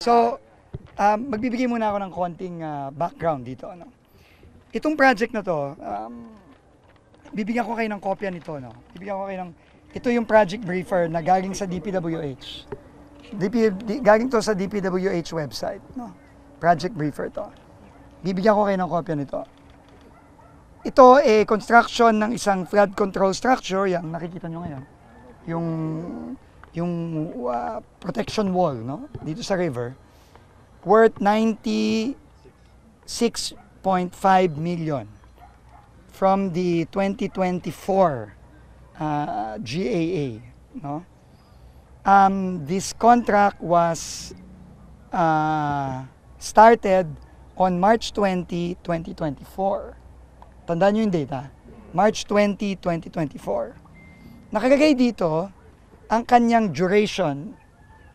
So, magbibigay muna ako ng konting background dito. Ano? Itong project na to, bibigyan ko kayo ng kopya nito. No? Bibigyan ko kayo ng, ito yung project briefer na galing sa DPWH. Galing to sa DPWH website. No? Project briefer to. Bibigyan ko kayo ng kopya nito. Ito construction ng isang flood control structure, yan nakikita nyo ngayon. Yung protection wall, no? Dito sa river, worth 96.5 million from the 2024 GAA, no? This contract was started on March 20, 2024. Tandaan nyo yung data, March 20, 2024. Nakalagay dito, ang kanyang duration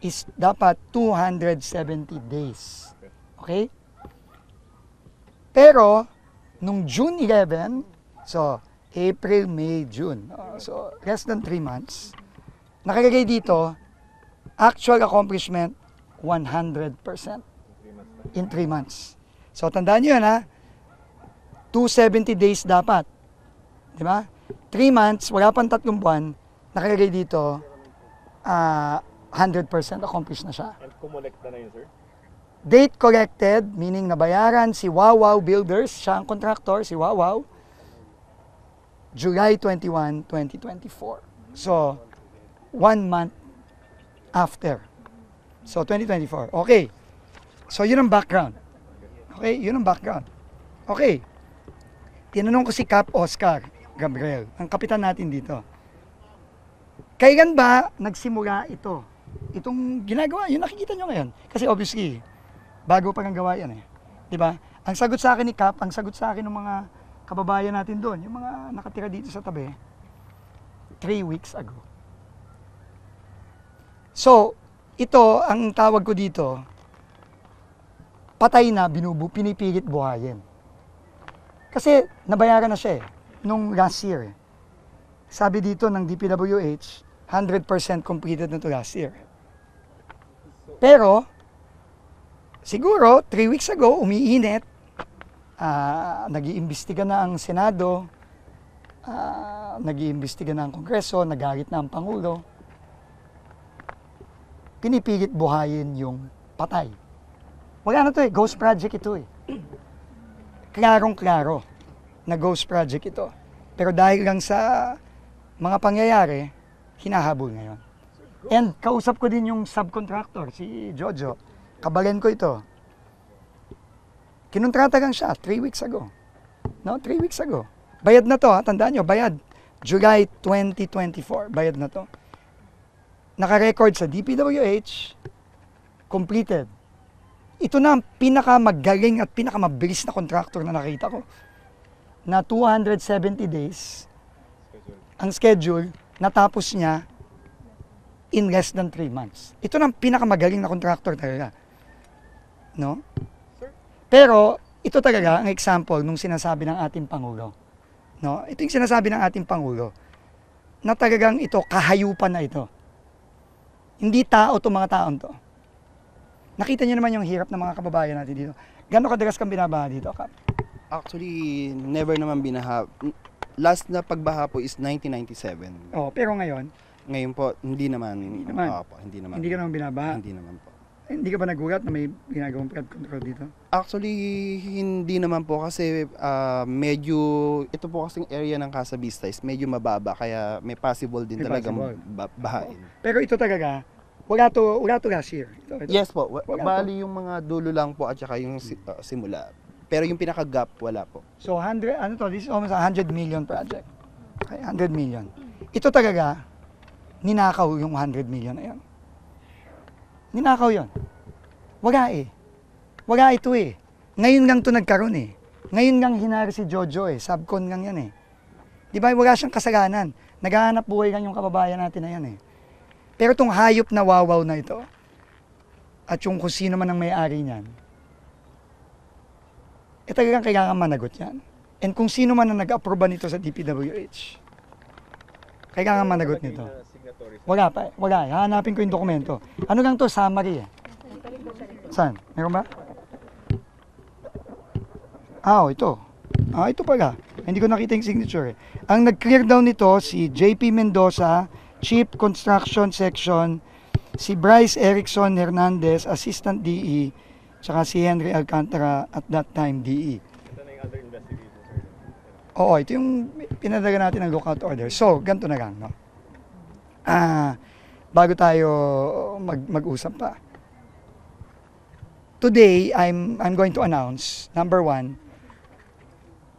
is dapat 270 days. Okay? Pero, nung June 11, so April, May, June, so less than 3 months, nakalagay dito, actual accomplishment, 100% in 3 months. So, tandaan nyo yun, ha? 270 days dapat. Di ba? 3 months, wala pang 3 buwan, nakalagay dito, 100% accomplished na siya. And kumolekta na yun, sir? Date collected, meaning nabayaran si Wawaw Builders, siya ang contractor, si Wawaw, July 21, 2024. So, 1 month after. So, 2024. Okay. So, yun ang background. Okay, yun ang background. Okay. Tinanong ko si Cap Oscar Gabriel, ang kapitan natin dito. Kailan ba nagsimula ito? Itong ginagawa, yun nakikita nyo ngayon. Kasi obviously, bago pa ng gawa yan eh. Diba? Ang sagot sa akin ni Cap, ang sagot sa akin ng mga kababayan natin doon, yung mga nakatira dito sa tabi, 3 weeks ago. So, ito, ang tawag ko dito, patay na, pinipilit buhayin. Kasi nabayaran na siya eh, nung last year eh. Sabi dito ng DPWH, 100% completed na to last year. Pero, siguro, 3 weeks ago, umiinit, nag-iimbestiga na ang Senado, nag-iimbestiga na ang Kongreso, nagalit na ang Pangulo. Pinipilit buhayin yung patay. Wala na to eh, ghost project ito eh. Klarong-klaro na ghost project ito. Pero dahil lang sa mga pangyayari, hinahabol ngayon. And kausap ko din yung subcontractor, si Jojo. Kabalen ko ito. Kinontrata lang siya 3 weeks ago. No, 3 weeks ago. Bayad na to, ha? Tandaan nyo, bayad. July 2024, bayad na to. Naka-record sa DPWH, completed. Ito na ang pinakamagaling at pinakamabilis na contractor na nakita ko. Na 270 days, ang schedule, natapos niya in less than 3 months. Ito na ang pinakamagaling na contractor talaga. No? Pero, ito talaga ang example nung sinasabi ng ating Pangulo. No? Ito yung sinasabi ng ating Pangulo na talagang ito, kahayupan na ito. Hindi tao itong mga taon to. Nakita niyo naman yung hirap ng mga kababayan natin dito. Gano'ng kadalas kang binabaha dito, Kap? Actually, never naman binaha. Last na pagbaha po is 1997. Oh, pero ngayon? Ngayon po, hindi naman. Hindi naman. Hindi naman. Hindi ka naman binabaha? Hindi naman po. Hindi ka ba nagulat na may ginagawang flood control dito? Actually, hindi naman po kasi medyo, ito po kasing area ng Casa Vista is medyo mababa kaya may possible din May talagang possible. bahain. Pero ito talaga, wala to last year. Ito. Yes po, Wala bali yung mga dulo lang po at saka yung simula. Pero yung pinaka-gap, wala po. So, this is almost a 100 million project. Okay, 100 million. Ito talaga, ninakaw yung 100 million na yan. Ninakaw yun. Wala eh. Wala ito eh. Ngayon lang to nagkaroon eh. Ngayon lang hinari si Jojo eh. Subcon lang yan eh. Di ba, wala siyang kasalanan. Naghahanap buhay lang yung kababayan natin na yan eh. Pero itong hayop na Wawaw na ito, at yung kung sino man ang may-ari niyan, talagang kailangan managot yan. And kung sino man ang nag-aproba nito sa DPWH, kailangan managot nito. Wala pa eh. Wala. Hanapin ko yung dokumento. Ano lang to, summary eh. Saan? Meron ba? Ito. Ito pala. Hindi ko nakita yung signature eh. Ang nag-clear down nito, si JP Mendoza, Chief Construction Section, si Bryce Erickson Hernandez, Assistant DE, tsaka si Henry Alcantara at that time DE. Ito na yung other investigators, sir. Oo, ito yung pinadala natin ng lookout order. So, ganito na lang, no? Bago tayo mag-usap pa. Today, I'm going to announce, number one,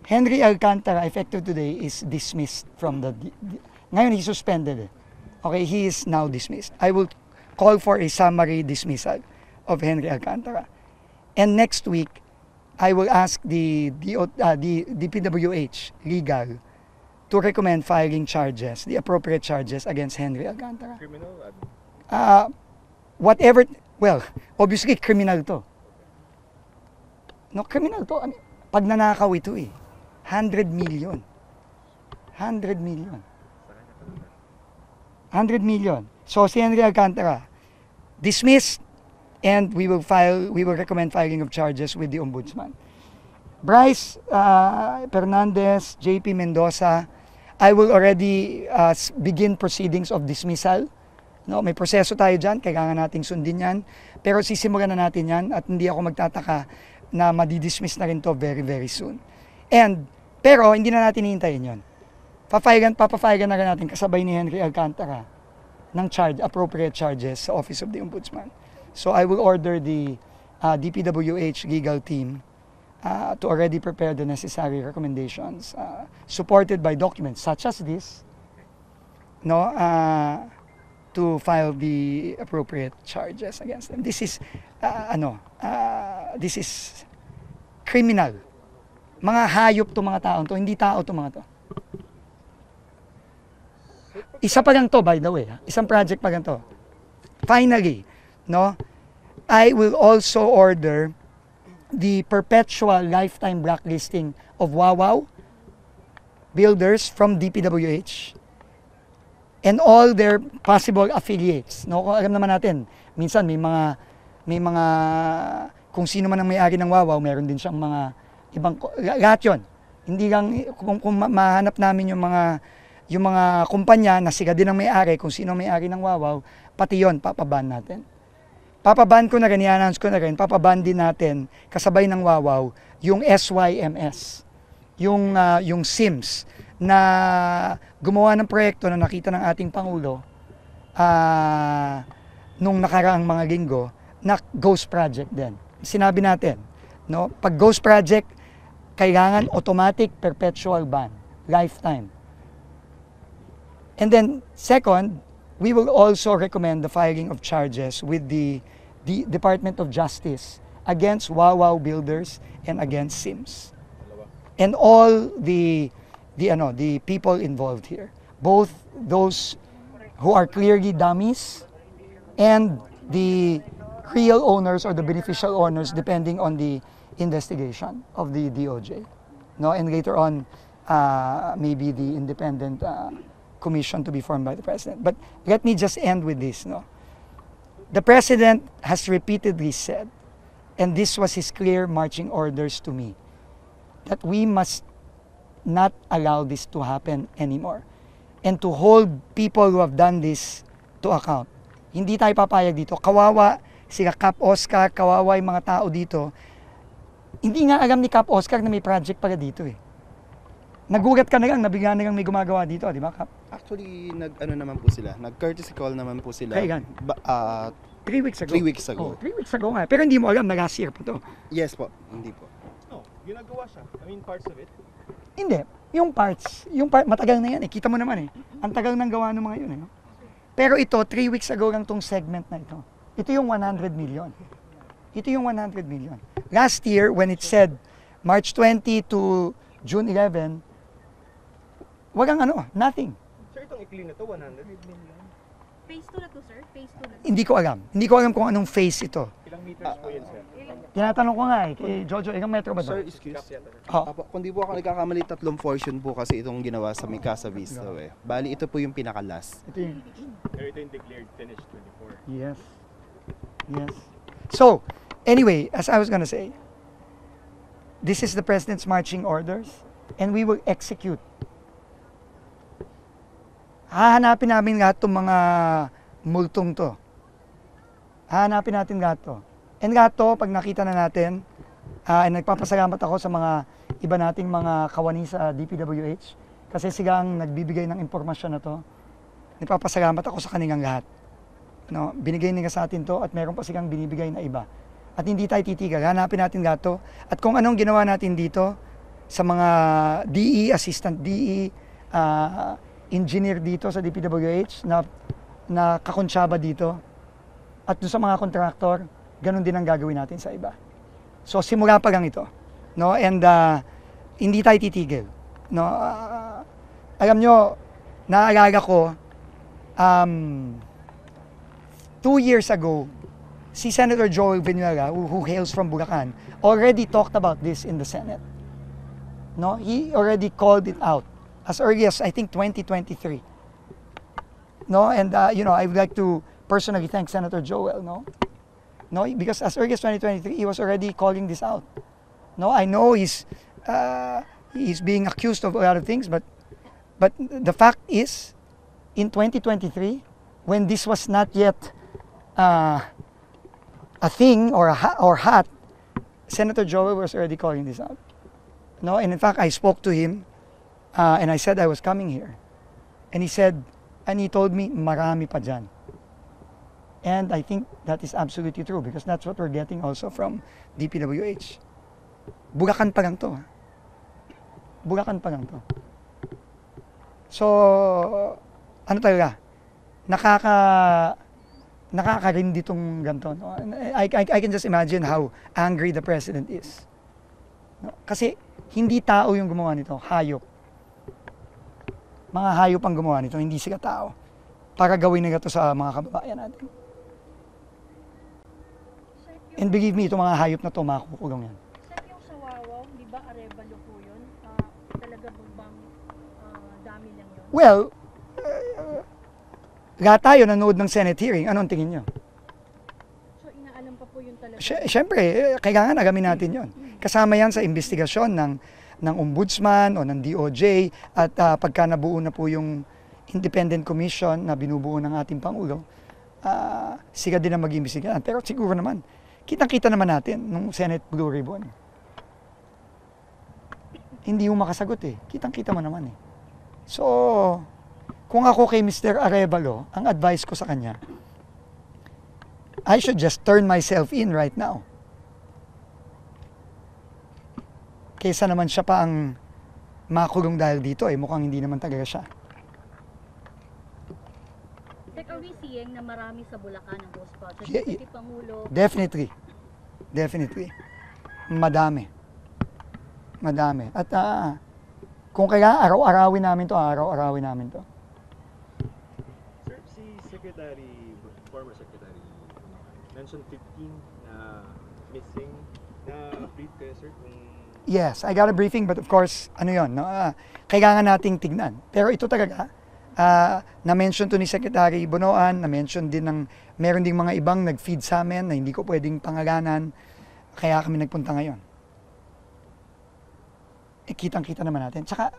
Henry Alcantara, effective today, is dismissed from the... Ngayon, he's suspended. Okay, he is now dismissed. I will call for a summary dismissal of Henry Alcantara. And next week, I will ask the DPWH legal to recommend filing charges, the appropriate charges against Henry Alcantara. Criminal? Whatever, well, obviously criminal to. No, criminal to. I mean, pag nanakaw ito eh. 100 million. 100 million. 100 million. So si Henry Alcantara, dismissed, and we will recommend filing of charges with the Ombudsman. Bryce Fernandez, JP Mendoza, I will already begin proceedings of dismissal. No, may proseso tayo dyan, kailangan nating sundin yan. Pero sisimulan na natin yan at hindi ako magtataka na madidismiss na rin to very, very soon. Pero hindi na natin hihintayin yun. Papafilean na rin natin kasabay ni Henry Alcantara ng appropriate charges sa Office of the Ombudsman. So I will order the DPWH legal team to already prepare the necessary recommendations supported by documents such as this, no, to file the appropriate charges against them. This is this is criminal. Mga hayop to mga tao to, hindi tao to mga to. Isa pa lang to, by the way. Isang project pa lang to. Finally, no, I will also order the perpetual lifetime blacklisting of Wawaw builders from DPWH and all their possible affiliates. No, alam naman natin, minsan may mga kung sino man ang may-ari ng Wawaw, meron din siyang mga ibang lahat 'yon. Hindi lang kung mahanap namin yung mga kumpanya na sila din ang may-ari, kung sino ang may-ari ng Wawaw, pati 'yon papaban natin. Papaban ko na rin, i-announce ko na rin, papaban din natin kasabay ng Wawaw yung SYMS, yung SIMS na gumawa ng proyekto na nakita ng ating Pangulo nung nakaraang mga linggo na ghost project din. Sinabi natin, no, pag ghost project, kailangan automatic perpetual ban, lifetime. And then second, we will also recommend the filing of charges with the Department of Justice against Wawaw builders and against SIMS. And all the people involved here, both those who are clearly dummies and the real owners or the beneficial owners, depending on the investigation of the DOJ. No, and later on, maybe the independent commission to be formed by the President. But let me just end with this. No, the President has repeatedly said, and this was his clear marching orders to me, that we must not allow this to happen anymore and to hold people who have done this to account. Hindi tayo papayag dito. Kawawa sila Cap Oscar, kawawa yung mga tao dito. Hindi nga alam ni Cap Oscar na may project pala dito eh. Nagugat ka na lang, nabigla na lang may gumagawa dito, di ba, Cap? Actually, naman po sila. Nag-courtesy call naman po sila. Kailan? 3 weeks ago. 3 weeks ago. 3 weeks ago nga. Pero hindi mo alam na last year pa to. Yes po, hindi po. No, ginagawa siya. I mean, parts of it. Hindi. Yung parts, matagal na yan eh. Kita mo naman eh. Ang tagal ng gawa ng mga yun eh. No? Pero ito, 3 weeks ago lang tong segment na ito. Ito yung 100 million. Ito yung 100 million. Last year, when it said March 20 to June 11, walang nothing. Sir, itong i-clean na to, 100 million. Phase 2 na to, sir? Phase 2 na to. Hindi ko alam. Hindi ko alam kung anong phase ito. Ilang meters po yan, sir? Tinatanong ko nga eh, kay Jojo, ilang metro ba Sir, ito? excuse. Oh. Kung di po ako nagkakamali, 3 portion po kasi itong ginawa sa Mikasa Vista eh. Bali, ito po yung pinaka-last. Ito yung, Pero ito yung declared finished 24. yes. Yes. So, anyway, as I was gonna say, this is the President's marching orders and we will execute. Hahanapin namin lahat itong mga multong to. Hahanapin natin lahat to. And lahat to, pag nakita na natin, and nagpapasalamat ako sa mga iba nating mga kawani sa DPWH kasi sila ang nagbibigay ng impormasyon na to. Nagpapasalamat ako sa kanilang lahat. No, binigay nila sa atin to at meron pa silang binibigay na iba. At hindi tayo titigil. Hanapin natin lahat to. At kung anong ginawa natin dito sa mga DE, assistant DE, engineer dito sa DPWH na kakonsyaba dito at doon sa mga kontraktor, ganun din ang gagawin natin sa iba. So simula pa lang ito. No? And hindi tayo titigil. No? Alam nyo, naalala ko, 2 years ago, si Senator Joel Villanueva, who hails from Bulacan, already talked about this in the Senate. No, he already called it out as early as I think 2023. No, and you know, I would like to personally thank Senator Joel. No, because as early as 2023, he was already calling this out. No, I know he's being accused of a lot of things, but the fact is, in 2023, when this was not yet a thing or hat, Senator Joel was already calling this out. No, and in fact, I spoke to him and I said I was coming here. And he said, and he told me, marami pa dyan. And I think that is absolutely true because that's what we're getting also from DPWH. Bulacan pa lang to. Bulacan pa lang to. So, ano talaga? Nakakarindi itong ganito. No? I can just imagine how angry the president is. No? Kasi hindi tao yung gumawa nito, hayop. Mga hayop ang gumawa nito, hindi sila tao. Para gawin nila ito sa mga kababayan natin. And believe me, itong mga hayop na ito, makukulong yan. Sir, yung sa Wawaw, di ba Arevalo po yun? Talaga bang dami lang yun? Well, lahat tayo nanood ng Senate hearing. Anong tingin nyo? So, inaalam pa po yun talaga? Siyempre, kailangan agamin natin yon. Kasama yan sa investigasyon ng ombudsman o ng DOJ at pagka nabuo na po yung independent commission na binubuo ng ating Pangulo, sila din ang mag-imbestigahan. Pero siguro naman, kitang-kita naman natin nung Senate Blue Ribbon. Hindi yung makasagot eh. Kitang-kita mo naman eh. So, kung ako kay Mr. Arevalo, ang advice ko sa kanya, I should just turn myself in right now. Kaysa naman siya pa ang makulong dahil dito, mukhang hindi naman talaga siya. Like, are we seeing na marami sa Bulacan ang ghost project? Yeah, Pati Pangulo. Definitely. Definitely. Madami. Madami. At kung kaya araw-arawin namin to, Sir, si former Secretary, mentioned 15 na missing, na update kayo, sir, kung Yes, I got a briefing but of course, ano yun, no? Kailangan nating tignan. Pero ito talaga, na-mention to ni Secretary Bonoan, na-mention din meron ding mga ibang nag-feed sa amin na hindi ko pwedeng pangalanan, kaya kami nagpunta ngayon. Kitang-kita naman natin. Tsaka,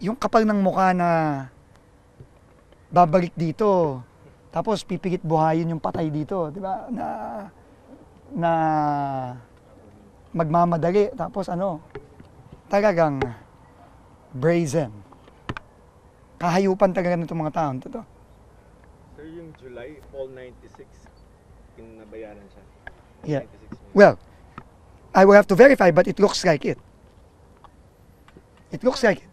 yung kapal ng mukha na babalik dito, tapos pipigit buhayin yung patay dito, di ba? Na magmamadali, tapos talagang brazen. Kahayupan talaga nitong mga taon to. sir, yung July, all 96, pinabayaran siya. Yeah. 96 million. Well, I will have to verify but it looks like it. It looks like it.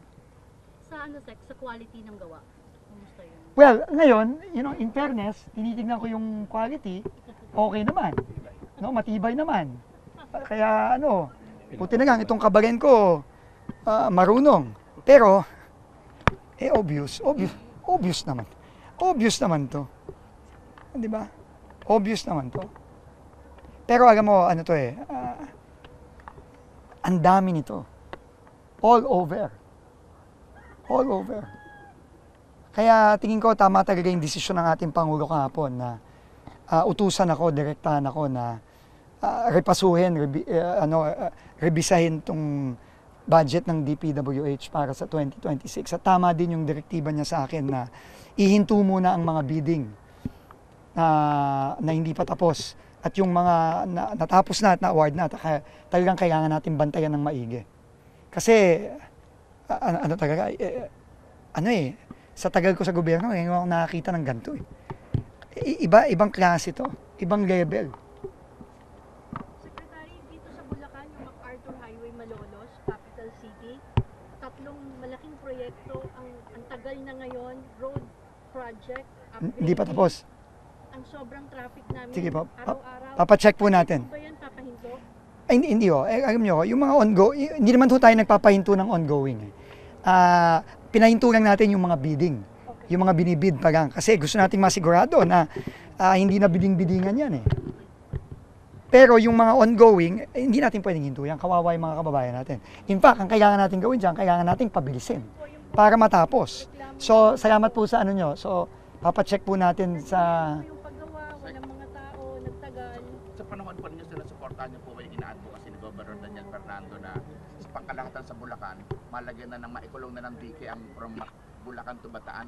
Sa sa quality ng gawa? Kumusta yun? Well, ngayon, in fairness, tinitingnan ko yung quality, okay naman. No, matibay naman. Kaya puti na lang, itong kabagen ko, marunong. Pero, obvious naman. Obvious naman to. Di ba? Obvious naman to. Pero alam mo, ang dami nito. All over. All over. Kaya tingin ko tama talaga yung desisyon ng ating Pangulo kahapon na utusan ako, direktahan ako na repasuhin, rebisahin tong budget ng DPWH para sa 2026. At tama din yung direktiba niya sa akin na ihinto muna ang mga bidding na hindi pa tapos. At yung mga natapos na at na-award na, talagang kailangan natin bantayan ng maigi. Kasi, sa tagal ko sa gobyerno, ngayon ako nakakita ng ganito eh. Ibang klase to, ibang level. Secretary, dito sa Bulacan, yung MacArthur Highway Malolos, capital city, tatlong malaking proyekto, ang tagal na ngayon, road project, Hindi pa tapos. ang sobrang traffic namin, Sige po, araw-araw. papacheck po natin. Ano ba yan, papahinto? Ay, hindi ho. Alam nyo, yung mga ongoing, hindi naman ho tayo nagpapahinto ng ongoing. Pinahinto lang natin yung mga bidding. Yung mga binibid pa lang. Kasi gusto nating masigurado na hindi na biding-bidingan yan eh. Pero yung mga ongoing, hindi natin pwedeng hinto yan. Kawawa yung mga kababayan natin. In fact, ang kailangan natin gawin dyan, kailangan natin pabilisin para matapos. So, salamat po sa ano nyo. So, papacheck po natin sa... Yung paggawa, walang mga tao, nagtagal. Sa panahon po ninyo, sinusuportahan niyo po ba yung ina-advocacy ni Governor Daniel Fernando na sa pangkalahatan sa Bulacan, malagyan na ng maikulong na ng dike ang from Bulacan to Bataan?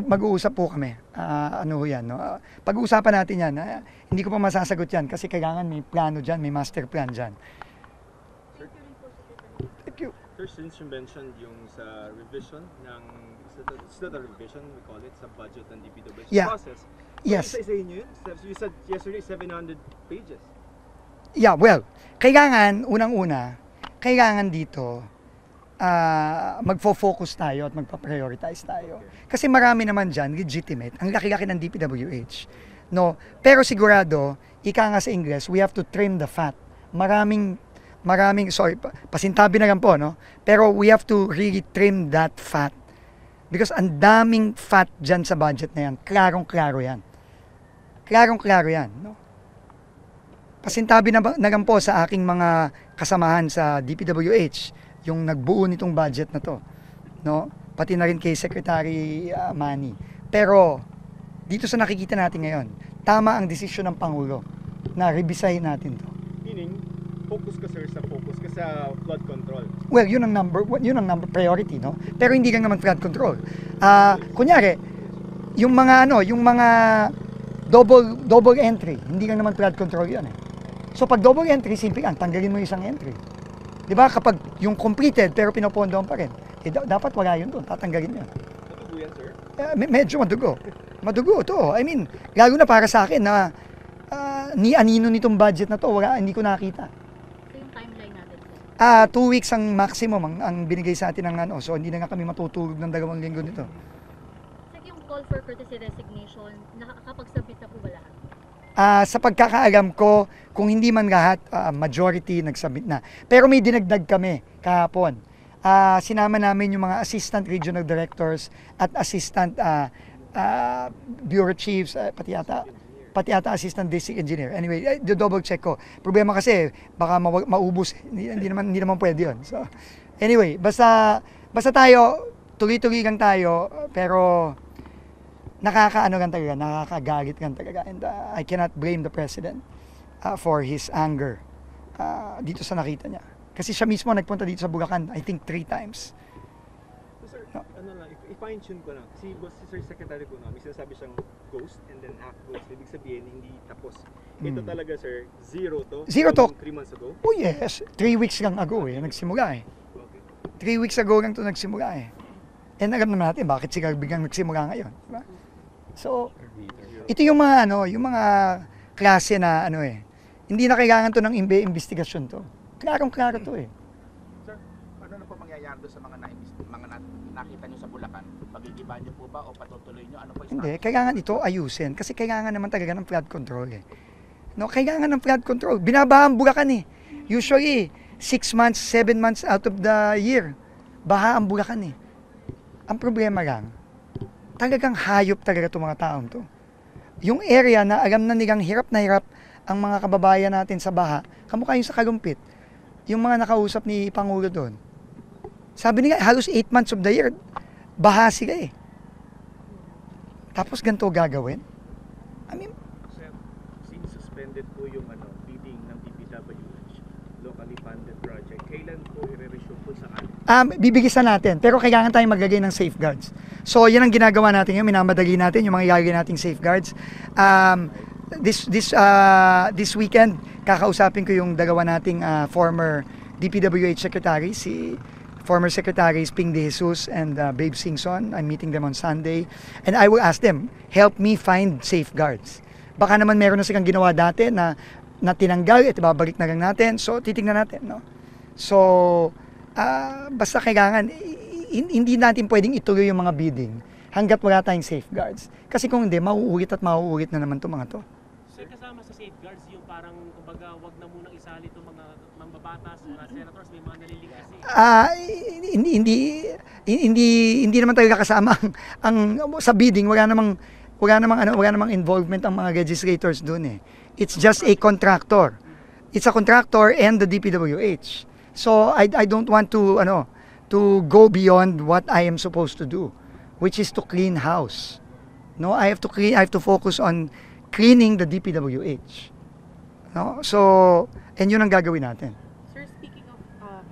Mag-uusap po kami. Ano yan, no? Pag-uusapan natin yan. Hindi ko pa masasagot yan kasi kailangan may plano dyan, may master plan dyan. Thank you. Sir, since you mentioned yung sa revision ng, is that a revision, we call it, sa budget ng DPWH Yeah. process? Yes. Isa-isahin nyo yun? You said yesterday 700 pages. Yeah, well, kailangan, unang-una, kailangan dito, magfo-focus tayo at magpa-prioritize tayo. Kasi marami naman dyan, legitimate, ang laki-laki ng DPWH. No? Pero sigurado, ika nga sa Ingles, we have to trim the fat. Maraming, sorry, pasintabi na lang po, no? Pero we have to really trim that fat. Because ang daming fat dyan sa budget na yan, klarong-klaro yan. Klarong-klaro yan, no? Pasintabi na lang po sa aking mga kasamahan sa DPWH, yung nagbuo nitong budget na to, no? Pati na rin kay Secretary Manny. Pero dito sa nakikita natin ngayon, tama ang desisyon ng Pangulo na rebisahin natin to. Meaning, focus ka sir sa flood control. Well, yun ang number priority, no? Pero hindi lang naman flood control. Kunyari, yung mga double entry, hindi lang naman flood control 'yan eh. So pag double entry, simple lang, tanggalin mo isang entry. 'Di ba? Kapag yung completed pero pinopondohan pa rin, dapat wala yun doon, tatanggalin 'yan. Matugo yan, sir? Medyo madugo. Madugo to. I mean, lalo na para sa akin na ni anino nitong budget na to, hindi ko nakita. Ito yung timeline natin. 2 weeks ang maximum ang binigay sa atin ng ano. So hindi na nga kami matutulog ng 2 linggo nito. Sige, yung call for courtesy resignation, nakakapag-submit na po ba lahat? Sa pagkakaalam ko, kung hindi man lahat, majority nagsubmit na. Pero may dinagdag kami kahapon. Sinama namin yung mga assistant regional directors at assistant bureau chiefs, pati yata assistant district engineer. Anyway, double check ko. Problema kasi baka maubos. Hindi naman pwede 'yon. So anyway, basta tayo tuloy-tuloy lang tayo, pero nakakaano lang talaga, nakakagalit lang talaga. And I cannot blame the president for his anger dito sa nakita niya. Kasi siya mismo nagpunta dito sa Bulacan, I think 3 times. So, sir, No. ano lang, i-fine-tune ko lang. Si Sir Secretary po na, may sinasabi siyang ghost and then half ghost. Ibig sabihin, hindi tapos. Ito talaga, sir, zero to. Zero to. 3 months ago. Oh yes, 3 weeks lang ago nagsimula eh. Okay. 3 weeks ago lang ito nagsimula eh. And alam naman natin bakit sila biglang nagsimula ngayon. Diba? So, ito yung mga klase na hindi na kailangan to ng investigasyon to. Klarong-klaro to eh. Sir, ano na po mangyayari doon sa mga nakita niyo sa Bulacan? Pagigiba niyo po ba o patutuloy niyo? Ano po yung Hindi, kailangan ito ayusin kasi kailangan naman talaga ng flood control eh. No, kailangan ng flood control. Binabaha ang Bulacan eh. Usually, 6 months, 7 months out of the year, baha ang Bulacan eh. Ang problema lang, talagang hayop talaga itong mga taong to. Yung area na alam na nilang hirap na hirap ang mga kababayan natin sa baha, kamukha yung sa Kalumpit, yung mga nakausap ni Pangulo doon. Sabi nila, halos 8 months of the year, baha sila eh. Tapos ganito gagawin? I mean, Bibigisan natin, pero kailangan tayong maglagay ng safeguards. So, yan ang ginagawa natin ngayon, minamadali natin yung mga ilalagay nating safeguards. This weekend, kakausapin ko yung dalawa nating former DPWH secretary, si former secretaries Ping De Jesus and Babe Singson. I'm meeting them on Sunday. And I will ask them, help me find safeguards. Baka naman meron na silang ginawa dati na tinanggal at babalik na lang natin. So, titignan natin, no? So, basta kailangan, hindi natin pwedeng ituloy yung mga bidding hanggat wala tayong safeguards. Kasi kung hindi, mauulit at mauulit na naman itong mga to. So kasama sa safeguards yung parang kumbaga wag na munang isali itong mga mambabatas, mga senators, may mga naliligtas Hindi naman talaga kasama ang sa bidding, wala namang involvement ang mga legislators doon eh. It's just a contractor. It's a contractor and the DPWH. So I don't want to go beyond what I am supposed to do, which is to clean house. No, I have to focus on cleaning the DPWH. No? So, and yun ang gagawin natin. Sir, speaking of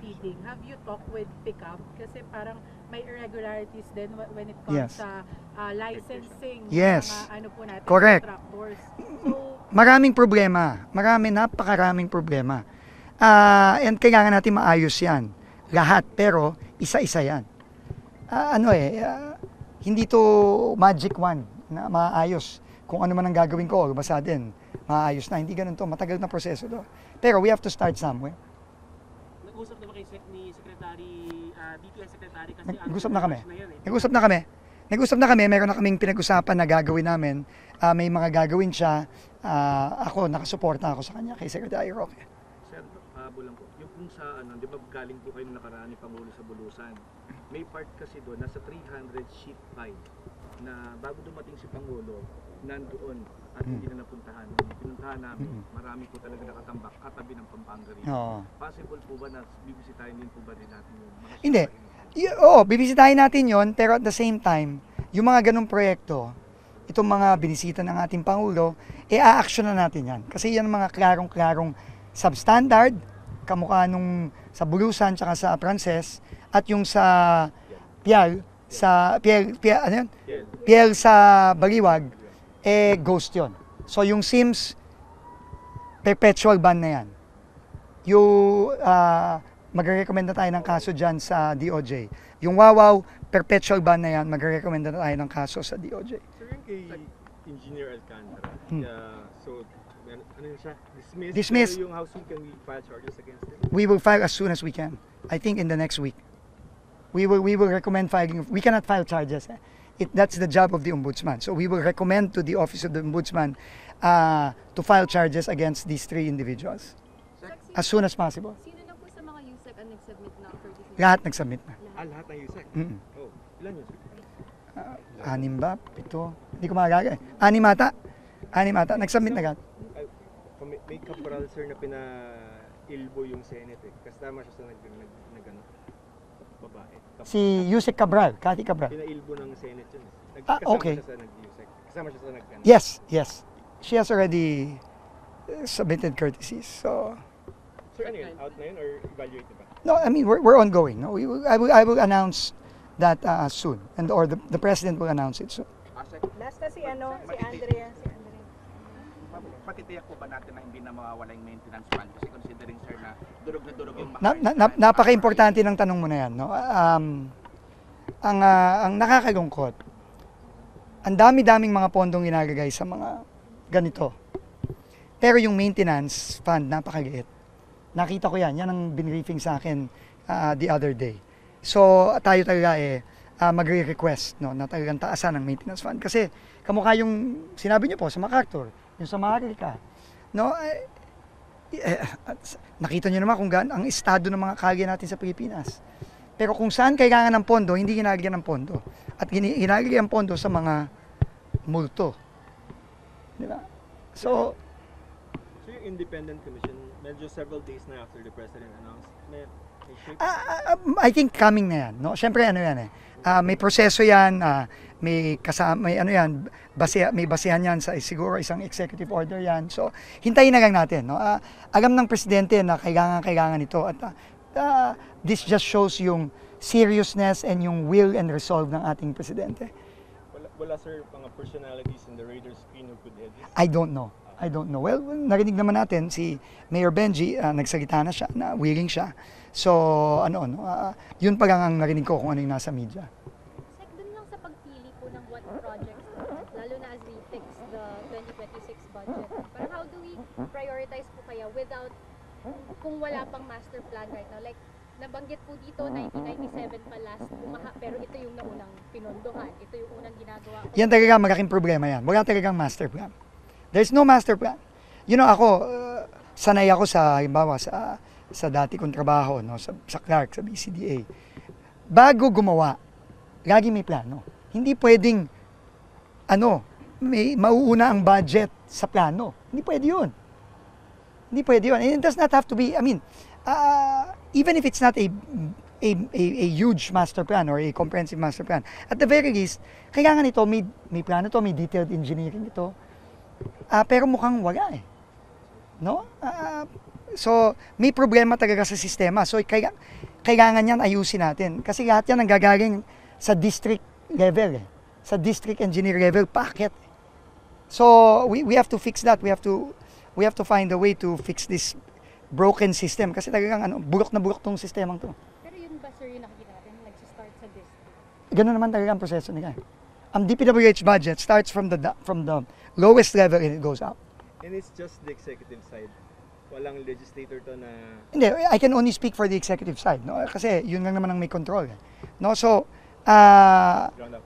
feeding, have you talked with Pickup? Kasi parang may irregularities din when it comes Yes. sa licensing Yes. ng mga natin, Correct. contractors. So, Napakaraming problema. And kailangan natin maayos yan. Lahat, pero isa-isa yan. Hindi to magic wand na maayos. Kung ano man ang gagawin ko, basta din, maayos na. Hindi ganun to. Matagal na proseso to. Pero we have to start somewhere. Nag-usap na ba kayo ni Secretary, DPI Secretary kasi Nag-usap na kami. yan eh. Nag-usap na kami. Meron na kaming pinag-usapan na gagawin namin. May mga gagawin siya. Ako, nakasuporta ako sa kanya kay Secretary Roque. Sir, bulang po. Yung kung sa di ba galing po kayo nakaraan ni Pangulo sa Bulusan. May part kasi doon, nasa 300 sheet pile na bago dumating si Pangulo, nandoon at hindi na napuntahan. Pinuntahan namin, marami po talaga nakatambak katabi ng Pampanga rin. Oo. Possible po ba na bibisitahin din po ba rin natin yung mga Hindi. Bibisitahin natin yon, pero at the same time, yung mga ganong proyekto, itong mga binisita ng ating Pangulo, a-action na natin yan. Kasi yan mga klarong-klarong substandard, kamukha nung sa Bulusan tsaka sa Prances, at yung sa Pial sa Baliwag, ghost yon. So yung Sims, perpetual ban na yan. Magre-recommend na tayo ng kaso dyan sa DOJ. Yung Wawaw, perpetual ban na yan, magre-recommend na tayo ng kaso sa DOJ. Sir, yung kay Engineer Alcantara, so, ano yun siya? Dismissed. Pero yung House can we file charges against him? We will file as soon as we can. I think in the next week. We will recommend filing. We cannot file charges. That's the job of the Ombudsman. So we will recommend to the Office of the Ombudsman to file charges against these 3 individuals as soon as possible. Sino na po sa mga USEC ang nag-submit na for this? Lahat nagsubmit na. Lahat ng USEC? Mm-mm. Oh, ilan yun, sir? 6 ba? 7? Hindi ko magagay. 6 ata. Nagsubmit na lahat. May kaparal, sir, na pina-ilbo yung Senate eh. Kasama siya sa babae. Si Yusek Cabral, Cathy Cabral. Pina-ilbo ng Senate yun. Okay. Siya sa nag-USEC. Kasama siya sa Yes. She has already submitted courtesies. So, Sir, ano yun? Out na yun or evaluate na ba? no, I mean we're ongoing. No, I will announce that soon, or the president will announce it soon. last na si Andrea. Patitiyak po ba natin na hindi na mawawala yung maintenance fund? Kasi considering, sir, na durog yung Napaka-importante ng tanong mo na yan. No? Ang nakakalungkot, ang dami-daming mga pondong ginagagay sa mga ganito. Pero yung maintenance fund, napakaliit. Nakita ko yan. Yan ang binriefing sa akin the other day. So, tayo talaga magre-request na talagang taasan ang maintenance fund. Kasi, kamukha yung sinabi niyo po sa MacArthur, yung sa Maharlika. No? Nakita niyo naman kung ang estado ng mga kalye natin sa Pilipinas. Pero kung saan kailangan ng pondo, hindi ginagyan ng pondo. At ginagyan ng pondo sa mga multo. Di ba? So yung independent commission, medyo several days na after the president announced, may shape? I think coming na yan. No? Siyempre, may proseso yan, may basehan yan sa siguro isang executive order yan. So, hintayin na lang natin. No? Alam ng presidente na kailangan ito at this just shows yung seriousness and yung will and resolve ng ating presidente. Wala sir, mga personalities in the radar screen who could head this? I don't know. Well, narinig naman natin si Mayor Benji, nagsalita na siya, na willing siya. So, yun pa lang ang narinig ko kung ano yung nasa media. Sec, dun lang sa pagpili po ng what projects, lalo na as we fix the 2026 budget. Pero how do we prioritize po kaya without, kung wala pang master plan right now? Like, nabanggit po dito, 1997 pa last bumaha, pero ito yung naunang pinondohan. Ito yung unang ginagawa. Yan talaga malaking problema yan. Wala talagang master plan. There's no master plan. You know, ako, sanay ako sa, halimbawa, sa dati kong trabaho, no, sa Clark, sa BCDA. Bago gumawa, lagi may plano. Hindi pwedeng, may mauuna ang budget sa plano. Hindi pwede yun. Hindi pwede yun. And it does not have to be, even if it's not a huge master plan or a comprehensive master plan, at the very least, kailangan ito, may plano to, may detailed engineering ito. Pero mukhang wala eh. No? So, may problema talaga sa sistema. So, kailangan yan ayusin natin. Kasi lahat yan ang gagaling sa district level eh. Sa district engineer level, packet. So, we have to fix that. We have to find a way to fix this broken system. Kasi talagang bulok na bulok tong sistemang to. Pero yun ba, sir, yung nakikita natin, nagsistart sa district? Ganun naman talaga ang proseso nila. Ang DPWH budget starts from the lowest level and it goes up. And it's just the executive side. Walang legislator to na... Hindi, I can only speak for the executive side, no? Kasi yun lang naman ang may control. No? So, Ground up.